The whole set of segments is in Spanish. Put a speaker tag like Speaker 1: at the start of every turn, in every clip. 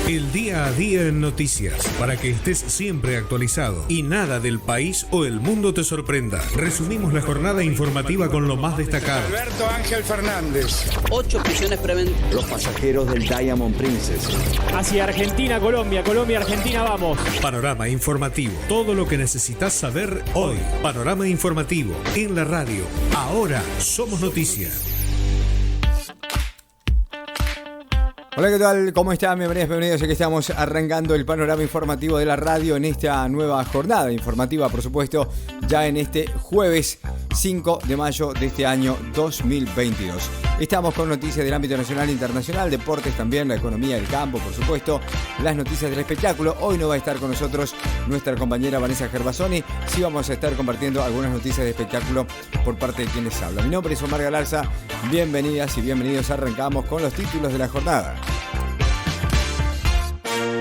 Speaker 1: El día a día en noticias, para que estés siempre actualizado y nada del país o el mundo te sorprenda. Resumimos la jornada informativa con lo más destacado.
Speaker 2: Alberto Ángel Fernández.
Speaker 3: 8 prisiones preventivas.
Speaker 4: Los pasajeros del Diamond Princess.
Speaker 5: Hacia Argentina, Colombia, Argentina, vamos.
Speaker 1: Panorama informativo. Todo lo que necesitas saber hoy. Panorama informativo. En la radio. Ahora somos noticias.
Speaker 6: Hola, ¿qué tal? ¿Cómo están? Bienvenidos. Aquí estamos arrancando el panorama informativo de la radio en esta nueva jornada informativa, por supuesto, ya en este jueves 5 de mayo de este año 2022. Estamos con noticias del ámbito nacional e internacional, deportes también, la economía del campo, por supuesto, las noticias del espectáculo. Hoy no va a estar con nosotros nuestra compañera Vanessa Gervasoni. Sí vamos a estar compartiendo algunas noticias de espectáculo por parte de quienes hablan. Mi nombre es Omar Galarza. Bienvenidas y bienvenidos. Arrancamos con los títulos de la jornada.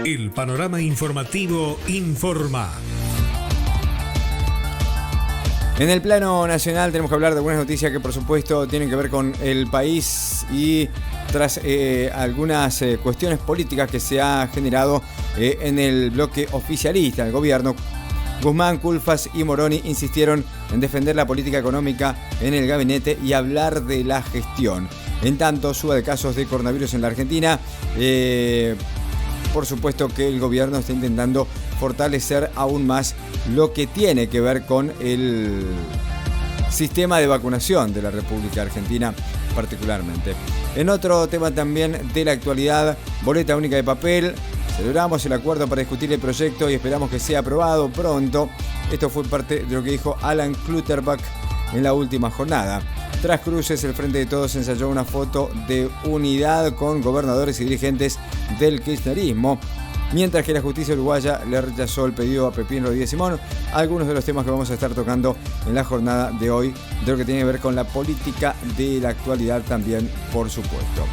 Speaker 1: El panorama informativo informa.
Speaker 6: En el plano nacional tenemos que hablar de algunas noticias que por supuesto tienen que ver con el país y tras algunas cuestiones políticas que se ha generado en el bloque oficialista del gobierno. Guzmán, Culfas y Moroni insistieron en defender la política económica en el gabinete y hablar de la gestión. En tanto, suba de casos de coronavirus en la Argentina. Por supuesto que el gobierno está intentando fortalecer aún más lo que tiene que ver con el sistema de vacunación de la República Argentina particularmente. En otro tema también de la actualidad, boleta única de papel. Celebramos el acuerdo para discutir el proyecto y esperamos que sea aprobado pronto. Esto fue parte de lo que dijo Alan Clutterbuck en la última jornada. Tras cruces, el Frente de Todos ensayó una foto de unidad con gobernadores y dirigentes del kirchnerismo, mientras que la justicia uruguaya le rechazó el pedido a Pepín Rodríguez Simón. Algunos de los temas que vamos a estar tocando en la jornada de hoy, de lo que tiene que ver con la política de la actualidad también, por supuesto.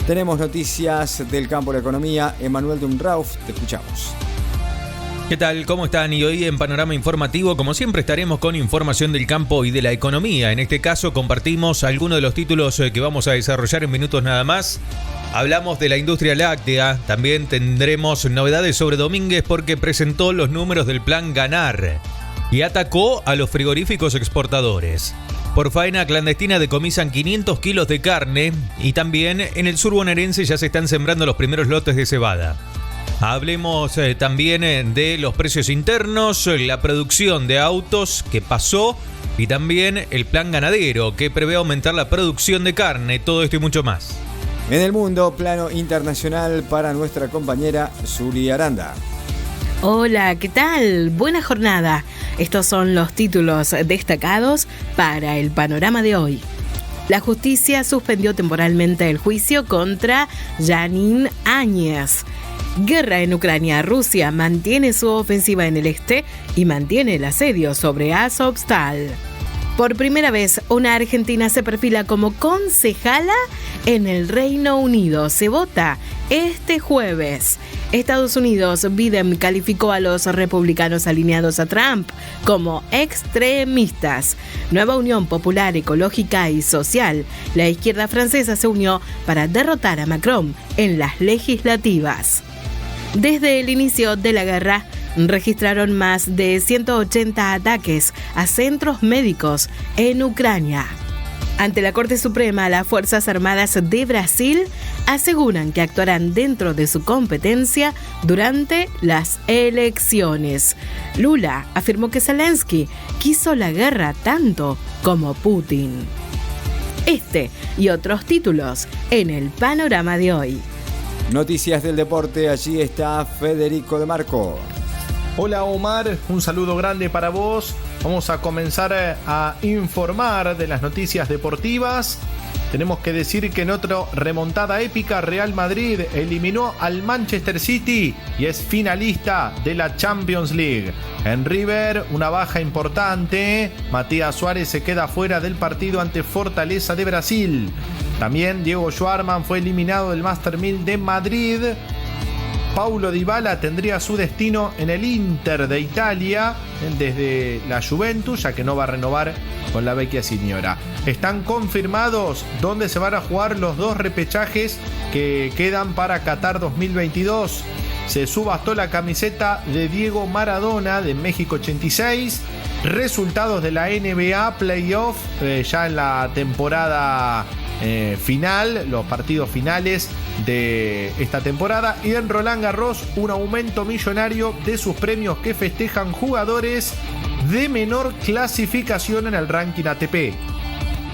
Speaker 6: Tenemos noticias del campo de la economía. Emanuel Dumrauf, te escuchamos.
Speaker 7: ¿Qué tal? ¿Cómo están? Y hoy en Panorama Informativo, como siempre, estaremos con información del campo y de la economía. En este caso, compartimos algunos de los títulos que vamos a desarrollar en minutos nada más. Hablamos de la industria láctea. También tendremos novedades sobre Domínguez porque presentó los números del plan Ganar y atacó a los frigoríficos exportadores. Por faena clandestina decomisan 500 kilos de carne y también en el sur bonaerense ya se están sembrando los primeros lotes de cebada. Hablemos también de los precios internos, la producción de autos que pasó y también el plan ganadero que prevé aumentar la producción de carne, todo esto y mucho más.
Speaker 6: En el mundo, plano internacional para nuestra compañera Zuli Aranda.
Speaker 8: Hola, ¿qué tal? Buena jornada. Estos son los títulos destacados para el panorama de hoy. La justicia suspendió temporalmente el juicio contra Janine Áñez. Guerra en Ucrania. Rusia mantiene su ofensiva en el este y mantiene el asedio sobre Azovstal. Por primera vez, una argentina se perfila como concejala en el Reino Unido. Se vota este jueves. Estados Unidos, Biden calificó a los republicanos alineados a Trump como extremistas. Nueva Unión Popular, Ecológica y Social. La izquierda francesa se unió para derrotar a Macron en las legislativas. Desde el inicio de la guerra, registraron más de 180 ataques a centros médicos en Ucrania. Ante la Corte Suprema, las Fuerzas Armadas de Brasil aseguran que actuarán dentro de su competencia durante las elecciones. Lula afirmó que Zelensky quiso la guerra tanto como Putin. Este y otros títulos en el panorama de hoy.
Speaker 6: Noticias del deporte, allí está Federico de Marco.
Speaker 9: Hola Omar, un saludo grande para vos. Vamos a comenzar a informar de las noticias deportivas. Tenemos que decir que en otra remontada épica, Real Madrid eliminó al Manchester City y es finalista de la Champions League. En River, una baja importante. Matías Suárez se queda fuera del partido ante Fortaleza de Brasil. También Diego Schwarman fue eliminado del Master 1000 de Madrid. Paulo Dybala tendría su destino en el Inter de Italia desde la Juventus, ya que no va a renovar con la vecchia signora. Están confirmados dónde se van a jugar los 2 repechajes que quedan para Qatar 2022. Se subastó la camiseta de Diego Maradona de México 86. Resultados de la NBA Playoff ya en la temporada final, los partidos finales de esta temporada. Y en Roland Garros, un aumento millonario de sus premios que festejan jugadores de menor clasificación en el ranking ATP.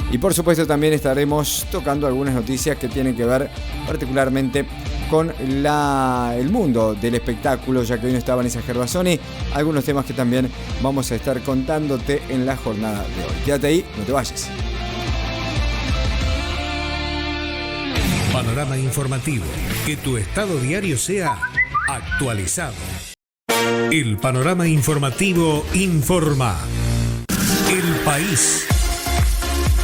Speaker 6: Y por supuesto también estaremos tocando algunas noticias que tienen que ver particularmente con el mundo del espectáculo, ya que hoy no está Vanessa Gervasoni. Algunos temas que también vamos a estar contándote en la jornada de hoy. Quédate ahí, no te vayas.
Speaker 1: Panorama informativo. Que tu estado diario sea actualizado. El panorama informativo informa. El país.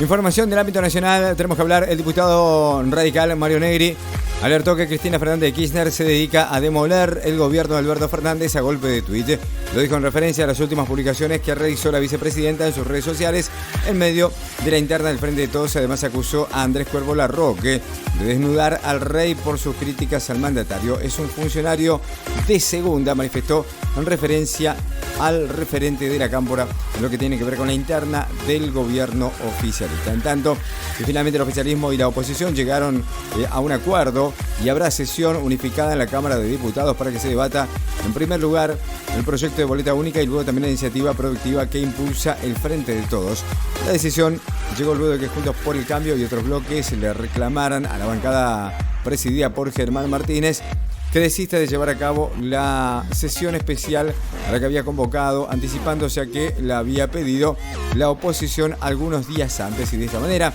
Speaker 6: Información del ámbito nacional. Tenemos que hablar. El diputado radical Mario Negri alertó que Cristina Fernández de Kirchner se dedica a demoler el gobierno de Alberto Fernández a golpe de tuit. Lo dijo en referencia a las últimas publicaciones que realizó la vicepresidenta en sus redes sociales en medio de la interna del Frente de Todos. Además acusó a Andrés Cuervo Larroque de desnudar al rey por sus críticas al mandatario. Es un funcionario de segunda, manifestó en referencia al referente de la Cámpora en lo que tiene que ver con la interna del gobierno oficialista. En tanto, que finalmente el oficialismo y la oposición llegaron a un acuerdo y habrá sesión unificada en la Cámara de Diputados para que se debata en primer lugar el proyecto de boleta única y luego también la iniciativa productiva que impulsa el Frente de Todos. La decisión llegó luego de que Juntos por el Cambio y otros bloques le reclamaran a la bancada presidida por Germán Martínez que desista de llevar a cabo la sesión especial a la que había convocado, anticipándose a que la había pedido la oposición algunos días antes. Y de esta manera,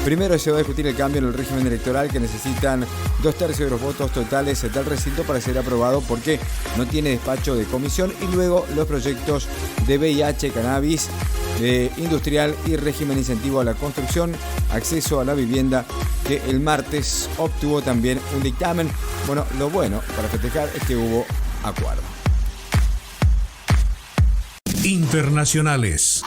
Speaker 6: primero se va a discutir el cambio en el régimen electoral, que necesitan 2/3 de los votos totales del recinto para ser aprobado porque no tiene despacho de comisión, y luego los proyectos de VIH, cannabis, industrial y régimen incentivo a la construcción, acceso a la vivienda, que el martes obtuvo también un dictamen. Bueno, lo bueno para festejar es que hubo acuerdo.
Speaker 1: Internacionales.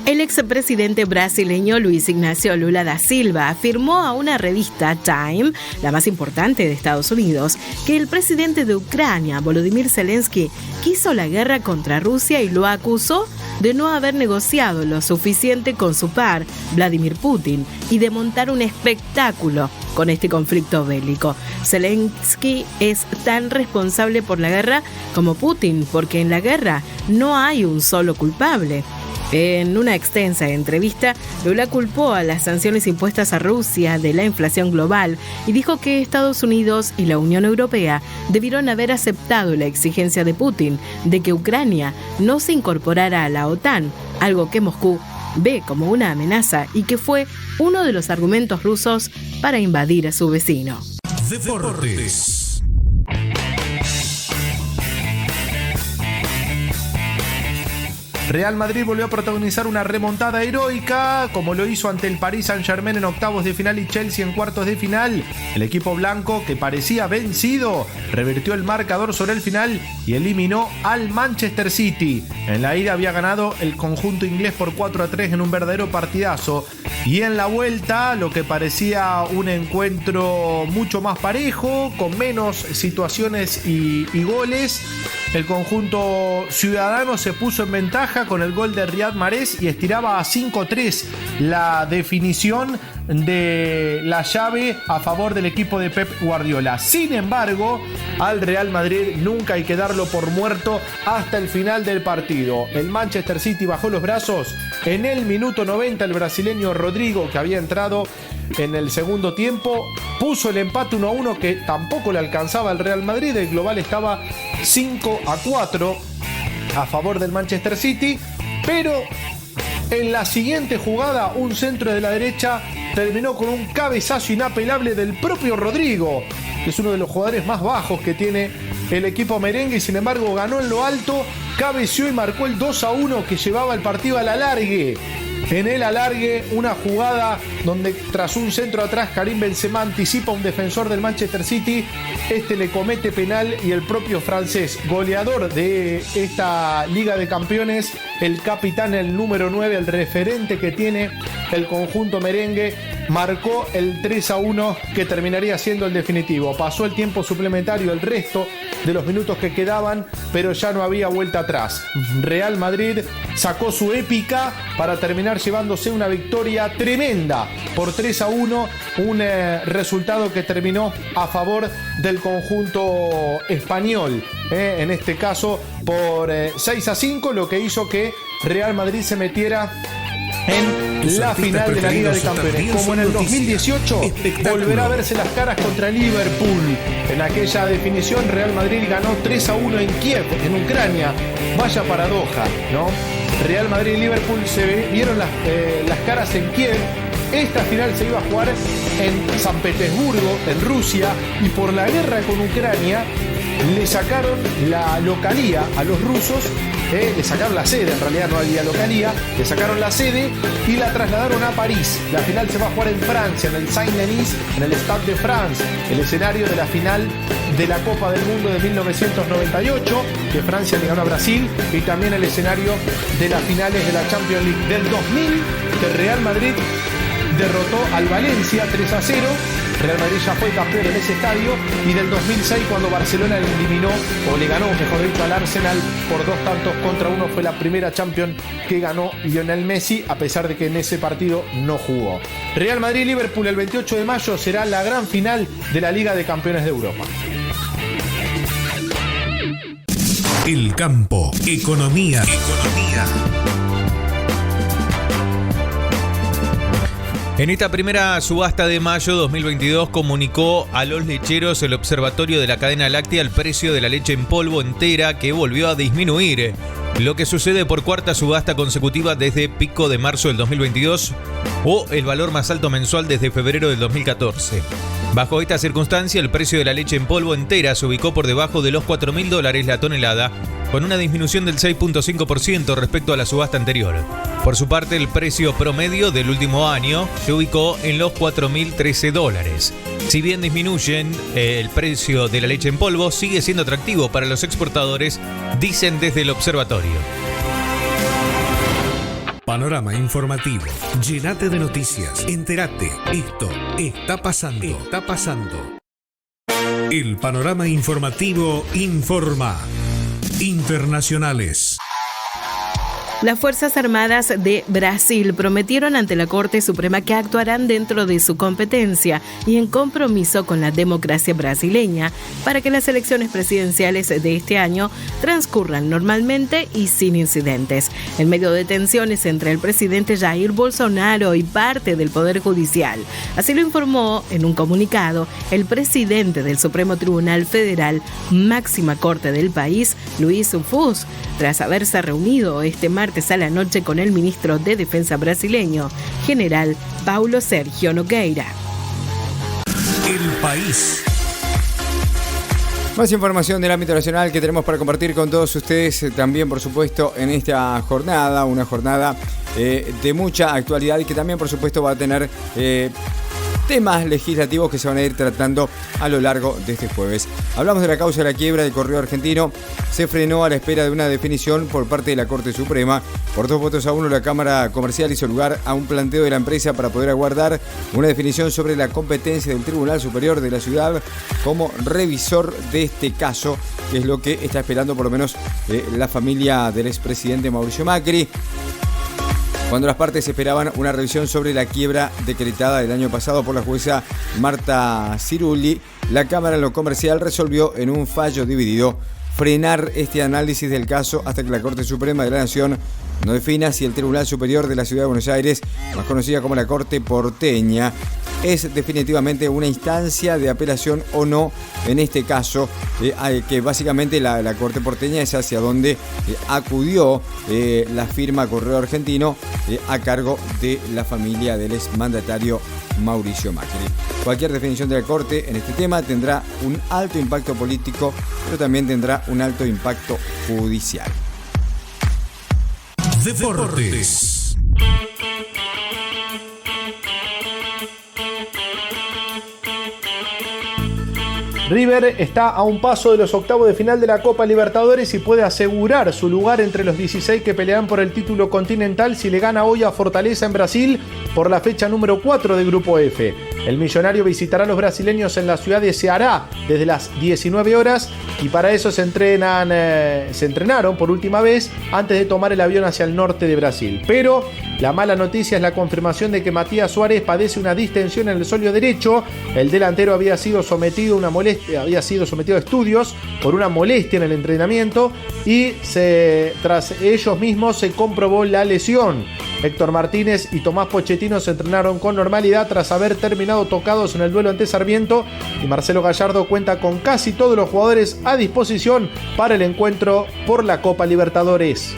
Speaker 8: El expresidente brasileño Luis Ignacio Lula da Silva afirmó a una revista Time, la más importante de Estados Unidos, que el presidente de Ucrania, Volodymyr Zelensky, quiso la guerra contra Rusia y lo acusó de no haber negociado lo suficiente con su par, Vladimir Putin, y de montar un espectáculo con este conflicto bélico. Zelensky es tan responsable por la guerra como Putin, porque en la guerra no hay un solo culpable. En una extensa entrevista, Lula culpó a las sanciones impuestas a Rusia de la inflación global y dijo que Estados Unidos y la Unión Europea debieron haber aceptado la exigencia de Putin de que Ucrania no se incorporara a la OTAN, algo que Moscú ve como una amenaza y que fue uno de los argumentos rusos para invadir a su vecino.
Speaker 1: Deportes.
Speaker 9: Real Madrid volvió a protagonizar una remontada heroica, como lo hizo ante el Paris Saint-Germain en octavos de final y Chelsea en cuartos de final. El equipo blanco, que parecía vencido, revirtió el marcador sobre el final y eliminó al Manchester City. En la ida había ganado el conjunto inglés por 4-3 en un verdadero partidazo. Y en la vuelta, lo que parecía un encuentro mucho más parejo, con menos situaciones y goles, el conjunto ciudadano se puso en ventaja con el gol de Riyad Mahrez y estiraba a 5-3 la definición de la llave a favor del equipo de Pep Guardiola. Sin embargo, al Real Madrid nunca hay que darlo por muerto hasta el final del partido. El Manchester City bajó los brazos. En el minuto 90, el brasileño Rodrigo, que había entrado en el segundo tiempo, puso el empate 1-1 que tampoco le alcanzaba al Real Madrid. El global estaba 5-4 a favor del Manchester City, pero en la siguiente jugada, un centro de la derecha terminó con un cabezazo inapelable del propio Rodrigo, que es uno de los jugadores más bajos que tiene el equipo merengue, y sin embargo ganó en lo alto, cabeció y marcó el 2-1 que llevaba el partido a la largue. En el alargue, una jugada donde tras un centro atrás Karim Benzema anticipa a un defensor del Manchester City. Este le comete penal y el propio francés, goleador de esta Liga de Campeones, el capitán, el número 9, el referente que tiene el conjunto merengue, marcó el 3-1 que terminaría siendo el definitivo. Pasó el tiempo suplementario, el resto de los minutos que quedaban, pero ya no había vuelta atrás. Real Madrid sacó su épica para terminar llevándose una victoria tremenda por 3-1, un resultado que terminó a favor del conjunto español, en este caso por 6-5, lo que hizo que Real Madrid se metiera en la final de la Liga de Campeones. Como en el 2018, volverá a verse las caras contra Liverpool. En aquella definición, Real Madrid ganó 3-1 en Kiev, en Ucrania. Vaya paradoja, ¿no? Real Madrid y Liverpool se vieron las caras en Kiev. Esta final se iba a jugar en San Petersburgo, en Rusia, y por la guerra con Ucrania le sacaron la localía a los rusos. Le sacaron la sede, en realidad no había localía, le sacaron la sede y la trasladaron a París. La final se va a jugar en Francia, en el Saint-Denis, en el Stade de France, el escenario de la final de la Copa del Mundo de 1998, que Francia le ganó a Brasil, y también el escenario de las finales de la Champions League del 2000, que Real Madrid derrotó al Valencia 3-0. Real Madrid ya fue campeón en ese estadio, y del 2006, cuando Barcelona le eliminó, o le ganó, mejor dicho, al Arsenal por 2-1, fue la primera Champions que ganó Lionel Messi, a pesar de que en ese partido no jugó. Real Madrid-Liverpool el 28 de mayo será la gran final de la Liga de Campeones de Europa.
Speaker 1: El campo, economía.
Speaker 7: En esta primera subasta de mayo 2022 comunicó a los lecheros el Observatorio de la Cadena Láctea el precio de la leche en polvo entera, que volvió a disminuir, lo que sucede por cuarta subasta consecutiva desde pico de marzo del 2022 o el valor más alto mensual desde febrero del 2014. Bajo esta circunstancia, el precio de la leche en polvo entera se ubicó por debajo de los $4.000 la tonelada, con una disminución del 6.5% respecto a la subasta anterior. Por su parte, el precio promedio del último año se ubicó en los $4.013. Si bien disminuyen, el precio de la leche en polvo sigue siendo atractivo para los exportadores, dicen desde el observatorio.
Speaker 1: Panorama informativo. Llénate de noticias. Entérate. Esto está pasando. El panorama informativo informa. Internacionales.
Speaker 8: Las Fuerzas Armadas de Brasil prometieron ante la Corte Suprema que actuarán dentro de su competencia y en compromiso con la democracia brasileña para que las elecciones presidenciales de este año transcurran normalmente y sin incidentes, en medio de tensiones entre el presidente Jair Bolsonaro y parte del Poder Judicial. Así lo informó en un comunicado el presidente del Supremo Tribunal Federal, máxima corte del país, Luiz Fux, tras haberse reunido este martes a la noche con el ministro de Defensa brasileño, general Paulo Sergio Nogueira.
Speaker 1: El país.
Speaker 6: Más información del ámbito nacional que tenemos para compartir con todos ustedes también, por supuesto, en esta jornada, una jornada de mucha actualidad y que también, por supuesto, va a tener temas legislativos que se van a ir tratando a lo largo de este jueves. Hablamos de la causa de la quiebra del Correo Argentino. Se frenó a la espera de una definición por parte de la Corte Suprema. Por 2-1, la Cámara Comercial hizo lugar a un planteo de la empresa para poder aguardar una definición sobre la competencia del Tribunal Superior de la Ciudad como revisor de este caso, que es lo que está esperando por lo menos la familia del expresidente Mauricio Macri. Cuando las partes esperaban una revisión sobre la quiebra decretada el año pasado por la jueza Marta Cirulli, la Cámara en lo Comercial resolvió en un fallo dividido frenar este análisis del caso hasta que la Corte Suprema de la Nación no defina si el Tribunal Superior de la Ciudad de Buenos Aires, más conocida como la Corte Porteña, es definitivamente una instancia de apelación o no en este caso, que básicamente la Corte Porteña es hacia donde acudió la firma Correo Argentino a cargo de la familia del exmandatario Mauricio Macri. Cualquier definición de la Corte en este tema tendrá un alto impacto político, pero también tendrá un alto impacto judicial.
Speaker 1: Deportes.
Speaker 9: River está a un paso de los octavos de final de la Copa Libertadores y puede asegurar su lugar entre los 16 que pelearán por el título continental si le gana hoy a Fortaleza en Brasil por la fecha número 4 del Grupo F. El millonario visitará a los brasileños en la ciudad de Ceará desde las 19 horas y para eso se entrenaron por última vez antes de tomar el avión hacia el norte de Brasil. Pero la mala noticia es la confirmación de que Matías Suárez padece una distensión en el sóleo derecho. El delantero había sido sometido a estudios por una molestia en el entrenamiento y tras ellos mismos se comprobó la lesión. Héctor Martínez y Tomás Pochettino se entrenaron con normalidad tras haber terminado tocados en el duelo ante Sarmiento y Marcelo Gallardo cuenta con casi todos los jugadores a disposición para el encuentro por la Copa Libertadores.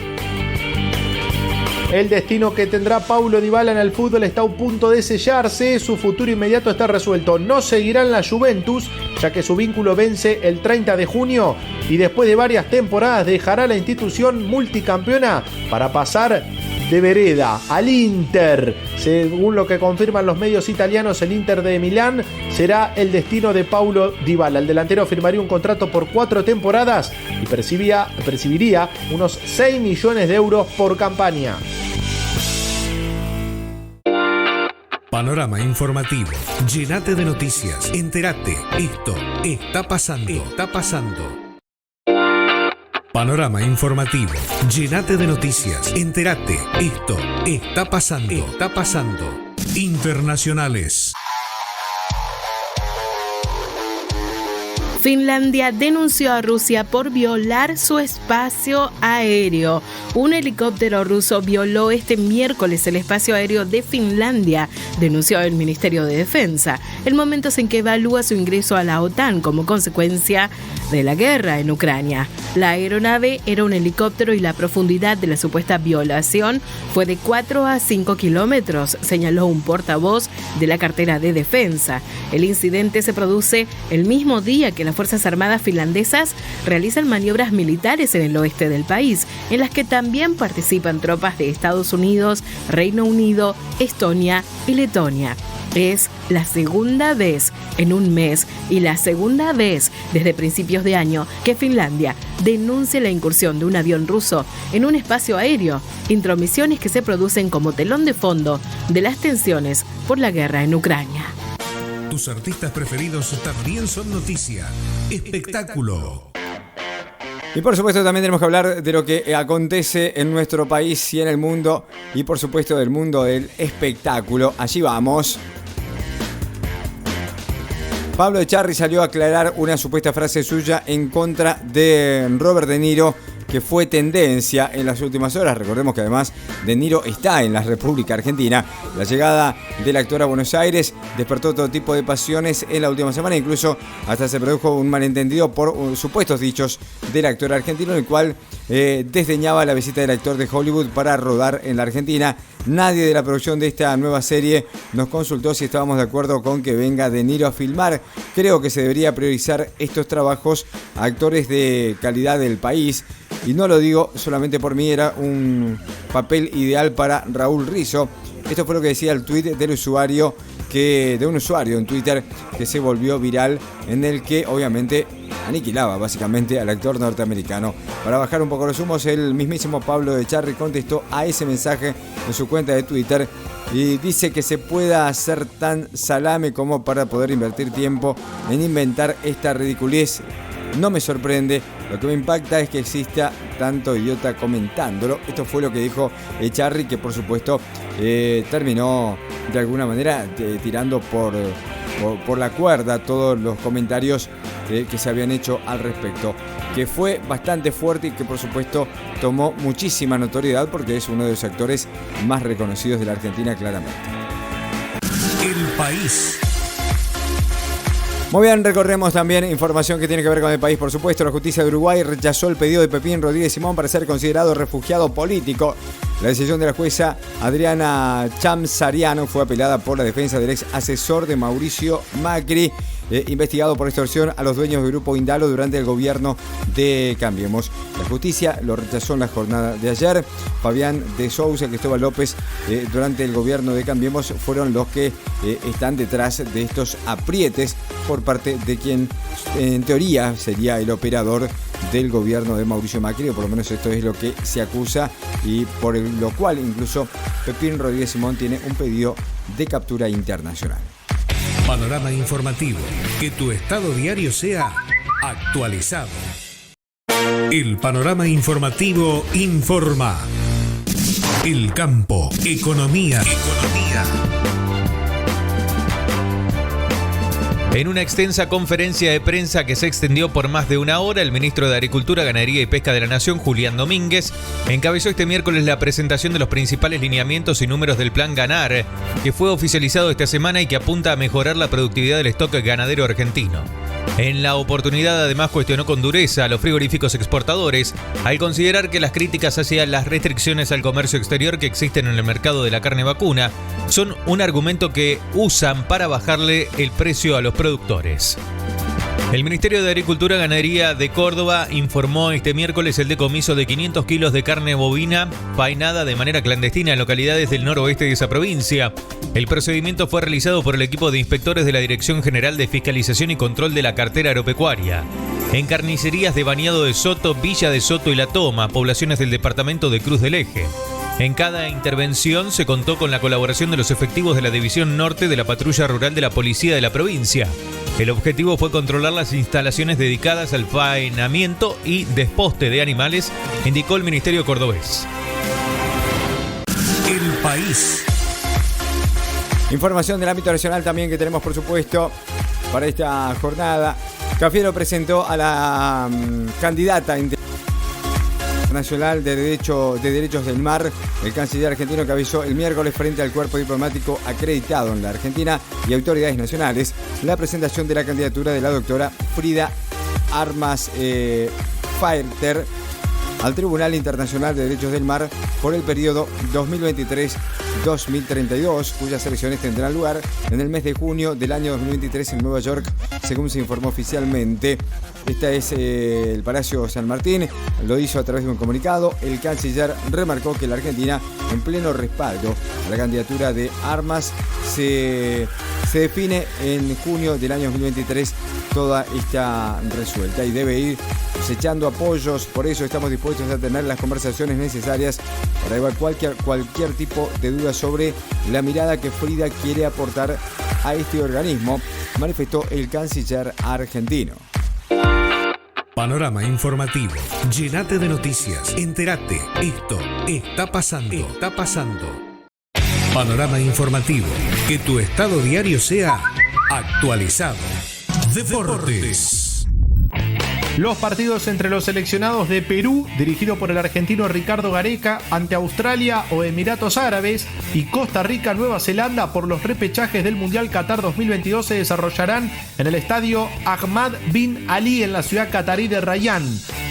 Speaker 9: El destino que tendrá Paulo Dybala en el fútbol está a un punto de sellarse, su futuro inmediato está resuelto. No seguirá en la Juventus, ya que su vínculo vence el 30 de junio y después de varias temporadas dejará la institución multicampeona para pasar de vereda al Inter. Según lo que confirman los medios italianos, el Inter de Milán será el destino de Paulo Dybala. El delantero firmaría un contrato por 4 temporadas y percibiría unos 6 millones de euros por campaña.
Speaker 1: Panorama informativo. Llenate de noticias. Entérate. Esto está pasando. Panorama informativo. Llenate de noticias. Entérate. Esto está pasando. Internacionales.
Speaker 8: Finlandia denunció a Rusia por violar su espacio aéreo. Un helicóptero ruso violó este miércoles el espacio aéreo de Finlandia, denunció el Ministerio de Defensa, en momentos en que evalúa su ingreso a la OTAN como consecuencia de la guerra en Ucrania. La aeronave era un helicóptero y la profundidad de la supuesta violación fue de 4 a 5 kilómetros, señaló un portavoz de la cartera de defensa. El incidente se produce el mismo día que las Fuerzas Armadas finlandesas realizan maniobras militares en el oeste del país, en las que también participan tropas de Estados Unidos, Reino Unido, Estonia y Letonia. Es la segunda vez en un mes y la segunda vez desde principios de año que Finlandia denuncia la incursión de un avión ruso en un espacio aéreo, intromisiones que se producen como telón de fondo de las tensiones por la guerra en Ucrania.
Speaker 1: Tus artistas preferidos también son noticia. Espectáculo.
Speaker 6: Y por supuesto también tenemos que hablar de lo que acontece en nuestro país y en el mundo. Y por supuesto del mundo del espectáculo. Allí vamos. Pablo Echarri salió a aclarar una supuesta frase suya en contra de Robert De Niro, que fue tendencia en las últimas horas. Recordemos que además De Niro está en la República Argentina. La llegada del actor a Buenos Aires despertó todo tipo de pasiones en la última semana. Incluso hasta se produjo un malentendido por supuestos dichos del actor argentino, en el cual desdeñaba la visita del actor de Hollywood para rodar en la Argentina. Nadie de la producción de esta nueva serie nos consultó si estábamos de acuerdo con que venga De Niro a filmar. Creo que se debería priorizar estos trabajos a actores de calidad del país. Y no lo digo solamente por mí, era un papel ideal para Raúl Rizzo. Esto fue lo que decía el tuit de un usuario en Twitter que se volvió viral, en el que obviamente aniquilaba básicamente al actor norteamericano. Para bajar un poco los humos, el mismísimo Pablo Echarri contestó a ese mensaje en su cuenta de Twitter y dice que se pueda hacer tan salame como para poder invertir tiempo en inventar esta ridiculez. No me sorprende, lo que me impacta es que exista tanto idiota comentándolo. Esto fue lo que dijo Echarri, que por supuesto terminó de alguna manera tirando por la cuerda todos los comentarios que se habían hecho al respecto, que fue bastante fuerte y que por supuesto tomó muchísima notoriedad porque es uno de los actores más reconocidos de la Argentina, claramente.
Speaker 1: El país.
Speaker 6: Muy bien, recorremos también información que tiene que ver con el país, por supuesto. La justicia de Uruguay rechazó el pedido de Pepín Rodríguez Simón para ser considerado refugiado político. La decisión de la jueza Adriana Chamsariano fue apelada por la defensa del ex asesor de Mauricio Macri. investigado por extorsión a los dueños del Grupo Indalo durante el gobierno de Cambiemos. La justicia lo rechazó en la jornada de ayer. Fabián de Sousa y Cristóbal López, durante el gobierno de Cambiemos, fueron los que están detrás de estos aprietes por parte de quien en teoría sería el operador del gobierno de Mauricio Macri, o por lo menos esto es lo que se acusa, y por lo cual incluso Pepín Rodríguez Simón tiene un pedido de captura internacional.
Speaker 1: Panorama informativo. Que tu estado diario sea actualizado. El panorama informativo informa. El campo, economía.
Speaker 7: En una extensa conferencia de prensa que se extendió por más de una hora, el ministro de Agricultura, Ganadería y Pesca de la Nación, Julián Domínguez, encabezó este miércoles la presentación de los principales lineamientos y números del Plan Ganar, que fue oficializado esta semana y que apunta a mejorar la productividad del stock ganadero argentino. En la oportunidad, además, cuestionó con dureza a los frigoríficos exportadores al considerar que las críticas hacia las restricciones al comercio exterior que existen en el mercado de la carne vacuna son un argumento que usan para bajarle el precio a los productores. El Ministerio de Agricultura y Ganadería de Córdoba informó este miércoles el decomiso de 500 kilos de carne bovina faenada de manera clandestina en localidades del noroeste de esa provincia. El procedimiento fue realizado por el equipo de inspectores de la Dirección General de Fiscalización y Control de la Cartera Agropecuaria. En carnicerías de Bañado de Soto, Villa de Soto y La Toma, poblaciones del departamento de Cruz del Eje. En cada intervención se contó con la colaboración de los efectivos de la División Norte de la Patrulla Rural de la Policía de la provincia. El objetivo fue controlar las instalaciones dedicadas al faenamiento y desposte de animales, indicó el Ministerio cordobés.
Speaker 1: El país.
Speaker 6: Información del ámbito nacional también que tenemos, por supuesto, para esta jornada. Cafiero presentó a la candidata internacional de derechos del mar, el canciller argentino, que avisó el miércoles frente al cuerpo diplomático acreditado en la Argentina y autoridades nacionales la presentación de la candidatura de la doctora Frida Armas Faerter al Tribunal Internacional de Derechos del Mar por el periodo 2023-2032, cuyas elecciones tendrán lugar en el mes de junio del año 2023 en Nueva York, según se informó oficialmente. Este es el Palacio San Martín, lo hizo a través de un comunicado. El canciller remarcó que la Argentina, en pleno respaldo a la candidatura de Armas, se define en junio del año 2023 toda esta resuelta y debe ir cosechando apoyos. Por eso estamos dispuestos a tener las conversaciones necesarias para evacuar cualquier tipo de duda sobre la mirada que Frida quiere aportar a este organismo, manifestó el canciller argentino.
Speaker 1: Panorama informativo. Llénate de noticias. Entérate. Esto está pasando. Panorama informativo. Que tu estado diario sea actualizado. Deportes.
Speaker 9: Los partidos entre los seleccionados de Perú, dirigido por el argentino Ricardo Gareca, ante Australia o Emiratos Árabes, y Costa Rica, Nueva Zelanda por los repechajes del Mundial Qatar 2022 se desarrollarán en el estadio Ahmad bin Ali en la ciudad catarí de Rayán.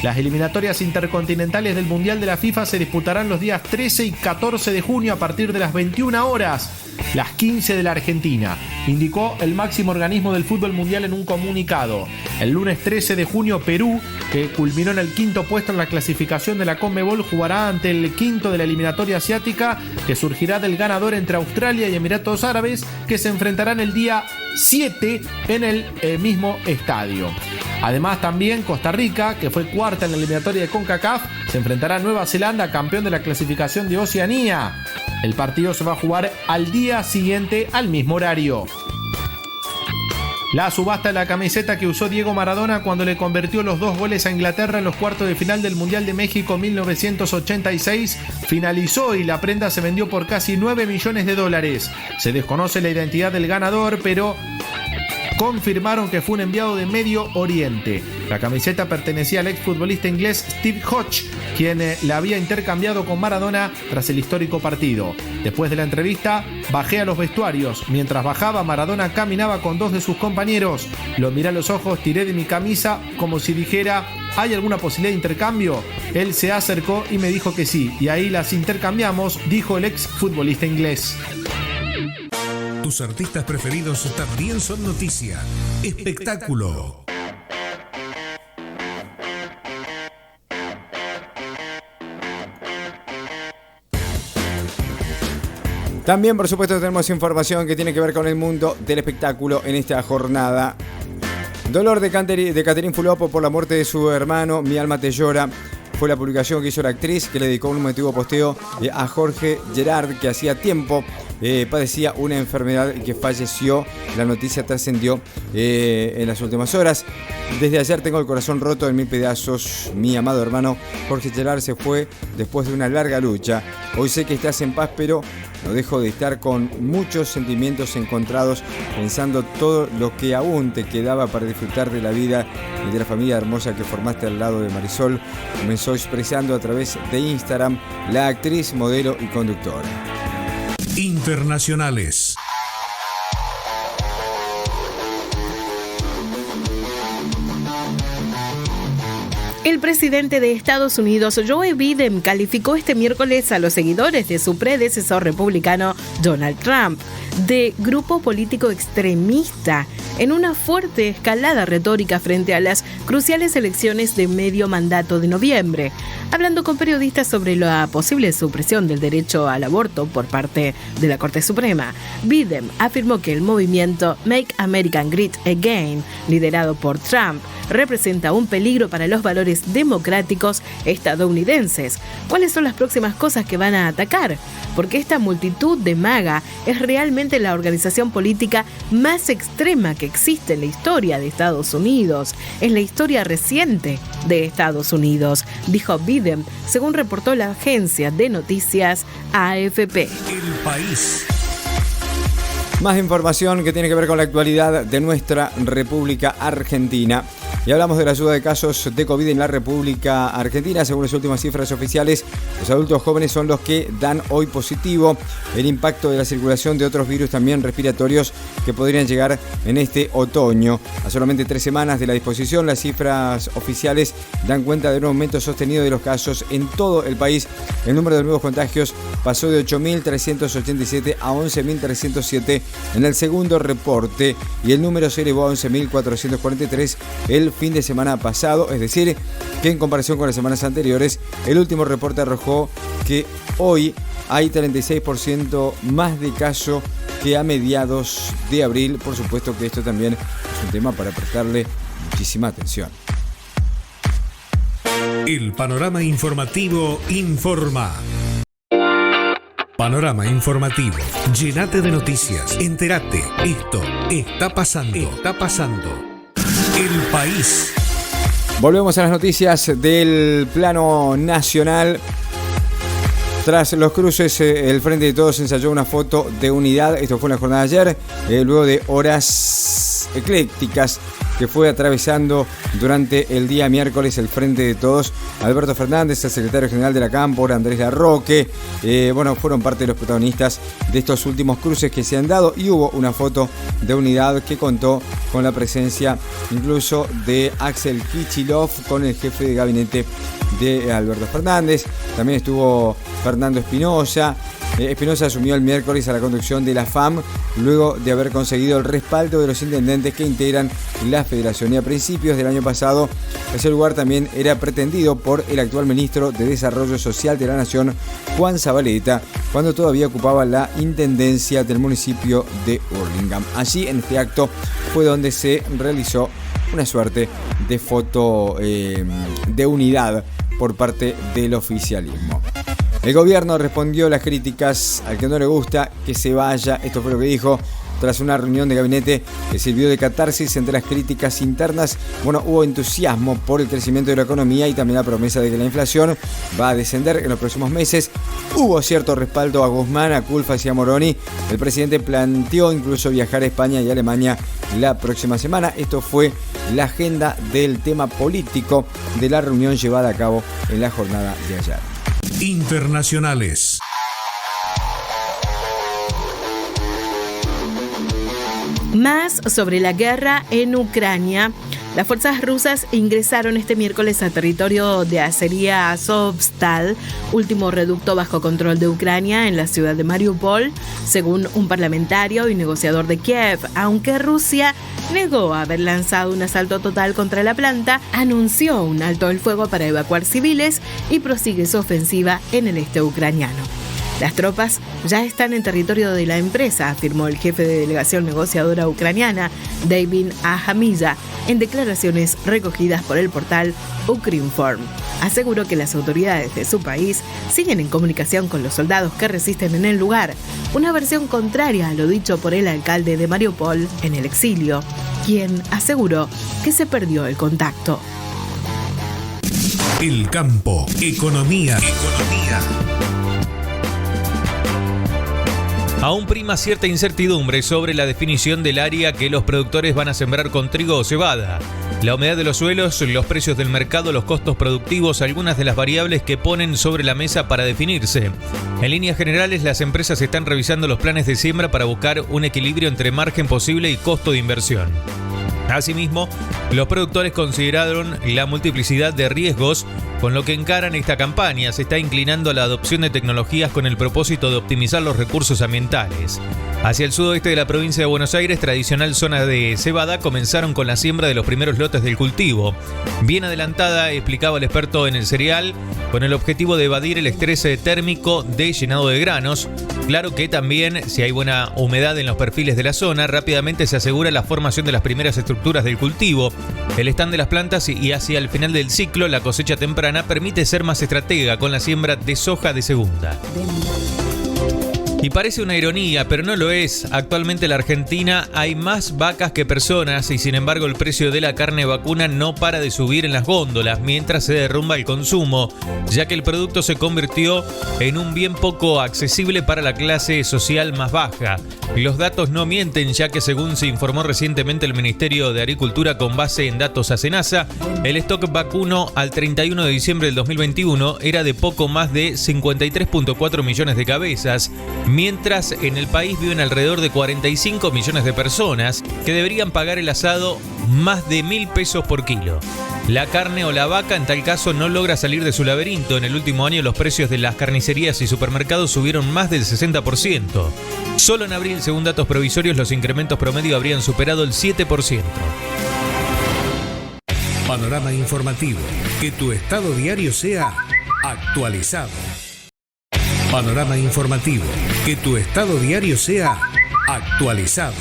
Speaker 9: Las eliminatorias intercontinentales del Mundial de la FIFA se disputarán los días 13 y 14 de junio a partir de las 21 horas, las 15 de la Argentina, indicó el máximo organismo del fútbol mundial en un comunicado. El lunes 13 de junio, Perú, que culminó en el quinto puesto en la clasificación de la CONMEBOL, jugará ante el quinto de la eliminatoria asiática, que surgirá del ganador entre Australia y Emiratos Árabes, que se enfrentarán el día 7 en el mismo estadio. Además, también Costa Rica, que fue cuarta en la eliminatoria de CONCACAF, se enfrentará a Nueva Zelanda, campeón de la clasificación de Oceanía. El partido se va a jugar al día siguiente al mismo horario. La subasta de la camiseta que usó Diego Maradona cuando le convirtió los 2 goles a Inglaterra en los cuartos de final del Mundial de México 1986 finalizó y la prenda se vendió por casi $9 millones. Se desconoce la identidad del ganador, pero confirmaron que fue un enviado de Medio Oriente. La camiseta pertenecía al exfutbolista inglés Steve Hodge, quien la había intercambiado con Maradona tras el histórico partido. Después de la entrevista, bajé a los vestuarios. Mientras bajaba, Maradona caminaba con 2 de sus compañeros. Lo miré a los ojos, tiré de mi camisa como si dijera: ¿hay alguna posibilidad de intercambio? Él se acercó y me dijo que sí, y ahí las intercambiamos, dijo el exfutbolista inglés.
Speaker 1: Tu Tus artistas preferidos también son noticia. Espectáculo.
Speaker 6: También, por supuesto, tenemos información que tiene que ver con el mundo del espectáculo en esta jornada. Dolor de Catherine Fulop por la muerte de su hermano, Mi alma te llora. Fue la publicación que hizo la actriz, que le dedicó un emotivo posteo a Jorge Gerard, que hacía tiempo padecía una enfermedad y que falleció. La noticia trascendió en las últimas horas. Desde ayer tengo el corazón roto en 1000 pedazos. Mi amado hermano Jorge Gerard se fue después de una larga lucha. Hoy sé que estás en paz, pero no dejo de estar con muchos sentimientos encontrados, pensando todo lo que aún te quedaba para disfrutar de la vida y de la familia hermosa que formaste al lado de Marisol. Comenzó expresando a través de Instagram la actriz, modelo y conductora.
Speaker 1: Internacionales.
Speaker 8: El presidente de Estados Unidos, Joe Biden, calificó este miércoles a los seguidores de su predecesor republicano, Donald Trump, de grupo político extremista en una fuerte escalada retórica frente a las cruciales elecciones de medio mandato de noviembre. Hablando con periodistas sobre la posible supresión del derecho al aborto por parte de la Corte Suprema, Biden afirmó que el movimiento Make America Great Again, liderado por Trump, representa un peligro para los valores democráticos estadounidenses. ¿Cuáles son las próximas cosas que van a atacar? Porque esta multitud de MAGA es realmente la organización política más extrema que existe en la historia de Estados Unidos, en la historia reciente de Estados Unidos, dijo Biden, según reportó la agencia de noticias AFP.
Speaker 1: El país.
Speaker 6: Más información que tiene que ver con la actualidad de nuestra República Argentina. Y hablamos de la ayuda de casos de COVID en la República Argentina. Según las últimas cifras oficiales, los adultos jóvenes son los que dan hoy positivo. El impacto de la circulación de otros virus también respiratorios que podrían llegar en este otoño. A solamente 3 semanas de la disposición, las cifras oficiales dan cuenta de un aumento sostenido de los casos en todo el país. El número de nuevos contagios pasó de 8.387 a 11.307 en el segundo reporte y el número se elevó a 11.443 el fin de semana pasado, es decir, que en comparación con las semanas anteriores, el último reporte arrojó que hoy hay 36% más de casos que a mediados de abril. Por supuesto que esto también es un tema para prestarle muchísima atención.
Speaker 1: El panorama informativo informa. Panorama informativo. Llenate de noticias. Entérate. Esto está pasando. Está pasando. El país.
Speaker 6: Volvemos a las noticias del plano nacional. Tras los cruces, el Frente de Todos ensayó una foto de unidad. Esto fue en la jornada de ayer, luego de horas eclécticas que fue atravesando durante el día miércoles el Frente de Todos. Alberto Fernández, el secretario general de la Cámpora, Andrés Larroque, fueron parte de los protagonistas de estos últimos cruces que se han dado, y hubo una foto de unidad que contó con la presencia incluso de Axel Kicillof, con el jefe de gabinete de Alberto Fernández. También estuvo Fernando Espinosa. Espinosa asumió el miércoles a la conducción de la FAM luego de haber conseguido el respaldo de los intendentes que integran la federación, y a principios del año pasado ese lugar también era pretendido por el actual ministro de Desarrollo Social de la Nación, Juan Zabaleta, cuando todavía ocupaba la intendencia del municipio de Hurlingham. Allí, en este acto, fue donde se realizó una suerte de foto de unidad por parte del oficialismo. El gobierno respondió las críticas al que no le gusta que se vaya. Esto fue lo que dijo tras una reunión de gabinete que sirvió de catarsis entre las críticas internas. Hubo entusiasmo por el crecimiento de la economía y también la promesa de que la inflación va a descender en los próximos meses. Hubo cierto respaldo a Guzmán, a Culfas y a Moroni. El presidente planteó incluso viajar a España y a Alemania la próxima semana. Esto fue la agenda del tema político de la reunión llevada a cabo en la jornada de ayer.
Speaker 1: Internacionales.
Speaker 8: Más sobre la guerra en Ucrania. Las fuerzas rusas ingresaron este miércoles a territorio de Acería Azovstal, último reducto bajo control de Ucrania en la ciudad de Mariupol, según un parlamentario y negociador de Kiev, aunque Rusia negó haber lanzado un asalto total contra la planta, anunció un alto el fuego para evacuar civiles y prosigue su ofensiva en el este ucraniano. Las tropas ya están en territorio de la empresa, afirmó el jefe de delegación negociadora ucraniana, David Ahamilla, en declaraciones recogidas por el portal Ukrinform. Aseguró que las autoridades de su país siguen en comunicación con los soldados que resisten en el lugar, una versión contraria a lo dicho por el alcalde de Mariupol en el exilio, quien aseguró que se perdió el contacto.
Speaker 1: El campo, economía.
Speaker 7: Aún prima cierta incertidumbre sobre la definición del área que los productores van a sembrar con trigo o cebada. La humedad de los suelos, los precios del mercado, los costos productivos, algunas de las variables que ponen sobre la mesa para definirse. En líneas generales, las empresas están revisando los planes de siembra para buscar un equilibrio entre margen posible y costo de inversión. Asimismo, los productores consideraron la multiplicidad de riesgos con lo que encaran esta campaña. Se está inclinando a la adopción de tecnologías con el propósito de optimizar los recursos ambientales. Hacia el sudoeste de la provincia de Buenos Aires, tradicional zona de cebada, comenzaron con la siembra de los primeros lotes del cultivo. Bien adelantada, explicaba el experto en el cereal, con el objetivo de evadir el estrés térmico de llenado de granos. Claro que también, si hay buena humedad en los perfiles de la zona, rápidamente se asegura la formación de las primeras estructuras del cultivo. El stand de las plantas y hacia el final del ciclo, la cosecha temprana permite ser más estratega con la siembra de soja de segunda. Y parece una ironía, pero no lo es. Actualmente en la Argentina hay más vacas que personas y sin embargo el precio de la carne vacuna no para de subir en las góndolas mientras se derrumba el consumo, ya que el producto se convirtió en un bien poco accesible para la clase social más baja. Los datos no mienten, ya que según se informó recientemente el Ministerio de Agricultura con base en datos SENASA, el stock vacuno al 31 de diciembre del 2021 era de poco más de 53.4 millones de cabezas, mientras en el país viven alrededor de 45 millones de personas que deberían pagar el asado más de 1.000 pesos por kilo. La carne o la vaca en tal caso no logra salir de su laberinto. En el último año los precios de las carnicerías y supermercados subieron más del 60%. Solo en abril, según datos provisorios, los incrementos promedio habrían superado el 7%.
Speaker 1: Panorama informativo. Que tu estado diario sea actualizado. Panorama informativo. Que tu estado diario sea actualizado.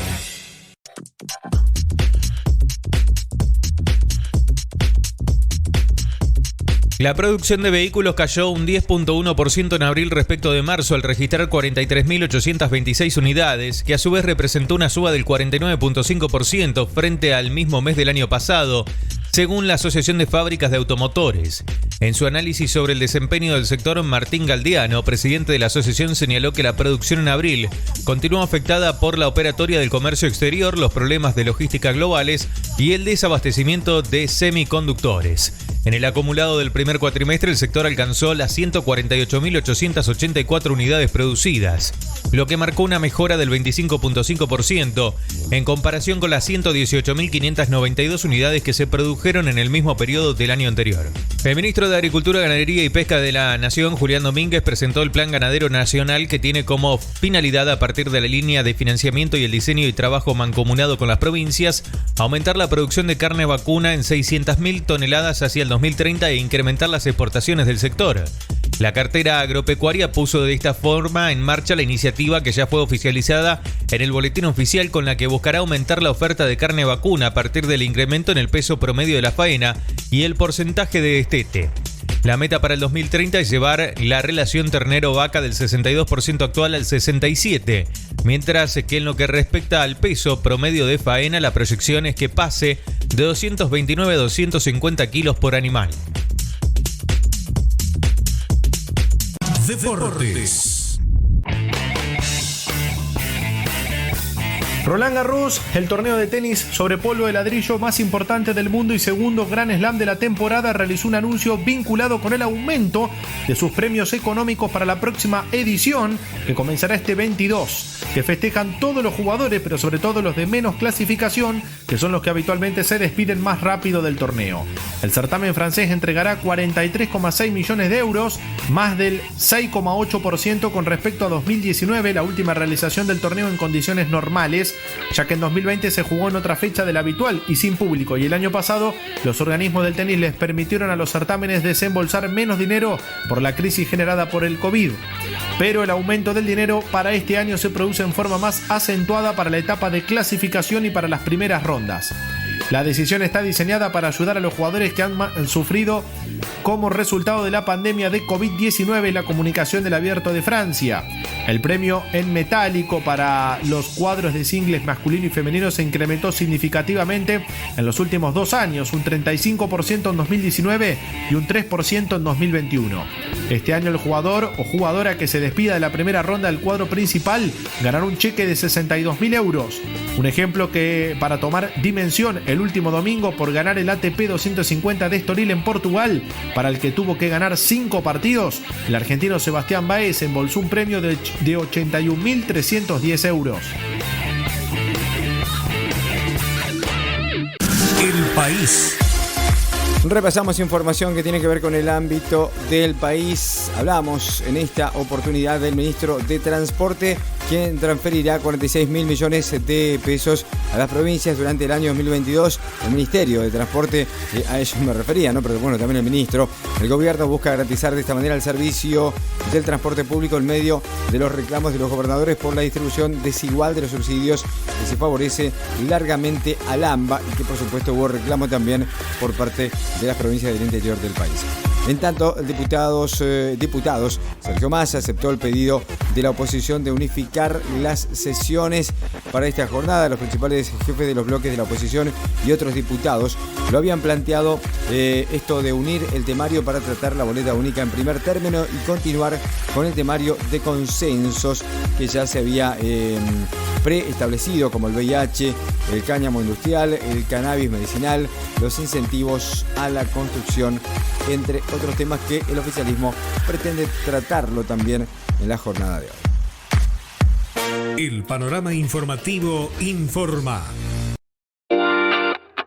Speaker 7: La producción de vehículos cayó un 10.1% en abril respecto de marzo al registrar 43.826 unidades, que a su vez representó una suba del 49.5% frente al mismo mes del año pasado, según la Asociación de Fábricas de Automotores. En su análisis sobre el desempeño del sector, Martín Galdiano, presidente de la asociación, señaló que la producción en abril continuó afectada por la operatoria del comercio exterior, los problemas de logística globales y el desabastecimiento de semiconductores. En el acumulado del primer cuatrimestre, el sector alcanzó las 148.884 unidades producidas, lo que marcó una mejora del 25.5% en comparación con las 118.592 unidades que se produjeron en el mismo periodo del año anterior. El ministro de Agricultura, Ganadería y Pesca de la Nación, Julián Domínguez, presentó el Plan Ganadero Nacional, que tiene como finalidad, a partir de la línea de financiamiento y el diseño y trabajo mancomunado con las provincias, aumentar la producción de carne vacuna en 600.000 toneladas hacia el 2030 e incrementar las exportaciones del sector. La cartera agropecuaria puso de esta forma en marcha la iniciativa que ya fue oficializada en el boletín oficial, con la que buscará aumentar la oferta de carne vacuna a partir del incremento en el peso promedio de la faena y el porcentaje de destete. La meta para el 2030 es llevar la relación ternero-vaca del 62% actual al 67%, mientras que en lo que respecta al peso promedio de faena, la proyección es que pase de 229 a 250 kilos por animal.
Speaker 1: Deportes.
Speaker 9: Roland Garros, el torneo de tenis sobre polvo de ladrillo más importante del mundo y segundo Grand Slam de la temporada, realizó un anuncio vinculado con el aumento de sus premios económicos para la próxima edición, que comenzará este 22, que festejan todos los jugadores, pero sobre todo los de menos clasificación, que son los que habitualmente se despiden más rápido del torneo. El certamen francés entregará 43,6 millones de euros, más del 6,8% con respecto a 2019, la última realización del torneo en condiciones normales, ya que en 2020 se jugó en otra fecha de la habitual y sin público, y el año pasado los organismos del tenis les permitieron a los certámenes desembolsar menos dinero por la crisis generada por el COVID. Pero el aumento del dinero para este año se produce en forma más acentuada para la etapa de clasificación y para las primeras rondas. La decisión está diseñada para ayudar a los jugadores que han sufrido como resultado de la pandemia de COVID-19 y la comunicación del Abierto de Francia. El premio en metálico para los cuadros de singles masculino y femenino se incrementó significativamente en los últimos 2 años, un 35% en 2019 y un 3% en 2021. Este año el jugador o jugadora que se despida de la primera ronda del cuadro principal ganará un cheque de 62.000 euros. Un ejemplo que, para tomar dimensión, el último domingo por ganar el ATP 250 de Estoril en Portugal, para el que tuvo que ganar 5 partidos, el argentino Sebastián Baez embolsó un premio de 81.310 euros.
Speaker 1: El país.
Speaker 6: Repasamos información que tiene que ver con el ámbito del país. Hablamos en esta oportunidad del ministro de Transporte, quien transferirá 46.000 millones de pesos a las provincias durante el año 2022. El Ministerio de Transporte, a ellos me refería, ¿no? Pero bueno, también el ministro. El gobierno busca garantizar de esta manera el servicio del transporte público en medio de los reclamos de los gobernadores por la distribución desigual de los subsidios que se favorece largamente al AMBA y que por supuesto hubo reclamo también por parte de las provincias del interior del país. En tanto, el diputado Sergio Massa aceptó el pedido de la oposición de unificar las sesiones para esta jornada. Los principales jefes de los bloques de la oposición y otros diputados lo habían planteado, esto de unir el temario para tratar la boleta única en primer término y continuar con el temario de consensos que ya se había preestablecido, como el VIH, el cáñamo industrial, el cannabis medicinal, los incentivos a la construcción, entre otros temas que el oficialismo pretende tratarlo también en la jornada de hoy.
Speaker 1: El panorama informativo informa.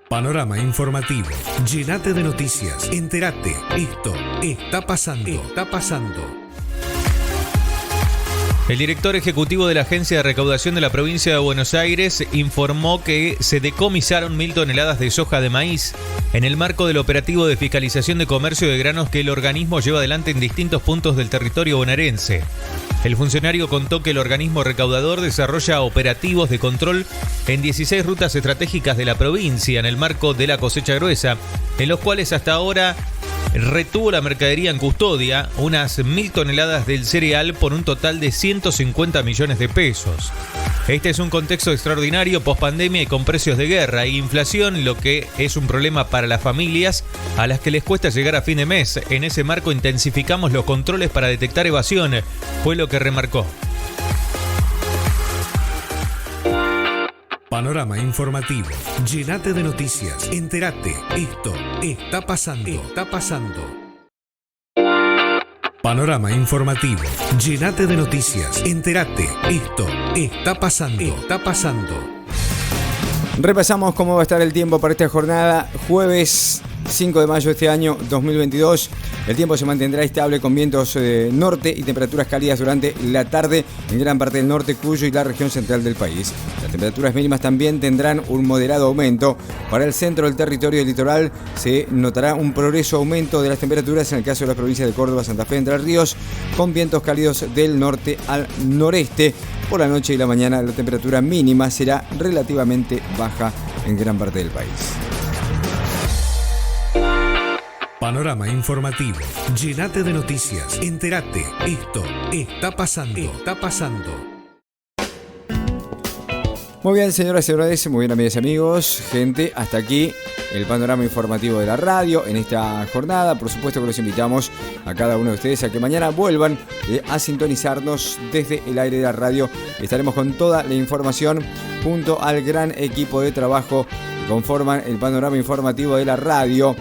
Speaker 1: Panorama informativo. Llenate de noticias. Entérate. Esto está pasando. Está pasando.
Speaker 7: El director ejecutivo de la Agencia de Recaudación de la Provincia de Buenos Aires informó que se decomisaron 1.000 toneladas de soja de maíz en el marco del operativo de fiscalización de comercio de granos que el organismo lleva adelante en distintos puntos del territorio bonaerense. El funcionario contó que el organismo recaudador desarrolla operativos de control en 16 rutas estratégicas de la provincia en el marco de la cosecha gruesa, en los cuales hasta ahora retuvo la mercadería en custodia, unas 1.000 toneladas del cereal por un total de 150 millones de pesos. Este es un contexto extraordinario pospandemia y con precios de guerra e inflación, lo que es un problema para las familias a las que les cuesta llegar a fin de mes. En ese marco intensificamos los controles para detectar evasión, fue lo que remarcó.
Speaker 1: Panorama informativo. Llenate de noticias. Entérate. Esto está pasando. Está pasando. Panorama informativo. Llenate de noticias. Entérate. Esto está pasando. Está pasando.
Speaker 6: Repasamos cómo va a estar el tiempo para esta jornada. Jueves 5 de mayo de este año 2022. El tiempo se mantendrá estable con vientos norte y temperaturas cálidas durante la tarde en gran parte del norte, Cuyo y la región central del país. Las temperaturas mínimas también tendrán un moderado aumento. Para el centro del territorio del litoral se notará un progreso aumento de las temperaturas en el caso de las provincias de Córdoba, Santa Fe, Entre Ríos, con vientos cálidos del norte al noreste. Por la noche y la mañana la temperatura mínima será relativamente baja en gran parte del país.
Speaker 1: Panorama informativo. Llenate de noticias. Entérate. Esto está pasando. Está pasando.
Speaker 6: Muy bien, señoras y señores, muy bien, amigas y amigos, gente, hasta aquí el panorama informativo de la radio en esta jornada. Por supuesto que los invitamos a cada uno de ustedes a que mañana vuelvan a sintonizarnos desde el aire de la radio. Estaremos con toda la información junto al gran equipo de trabajo que conforman el panorama informativo de la radio.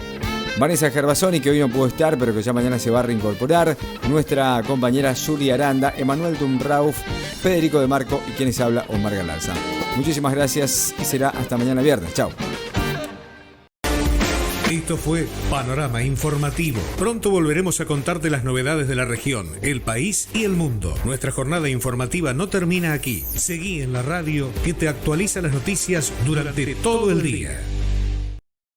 Speaker 6: Vanessa Gervasoni, que hoy no pudo estar, pero que ya mañana se va a reincorporar. Nuestra compañera Zuli Aranda, Emanuel Dumrauf, Federico de Marco y quienes habla, Omar Galarza. Muchísimas gracias y será hasta mañana viernes. Chao.
Speaker 1: Esto fue Panorama Informativo. Pronto volveremos a contarte las novedades de la región, el país y el mundo. Nuestra jornada informativa no termina aquí. Seguí en la radio que te actualiza las noticias durante todo el día.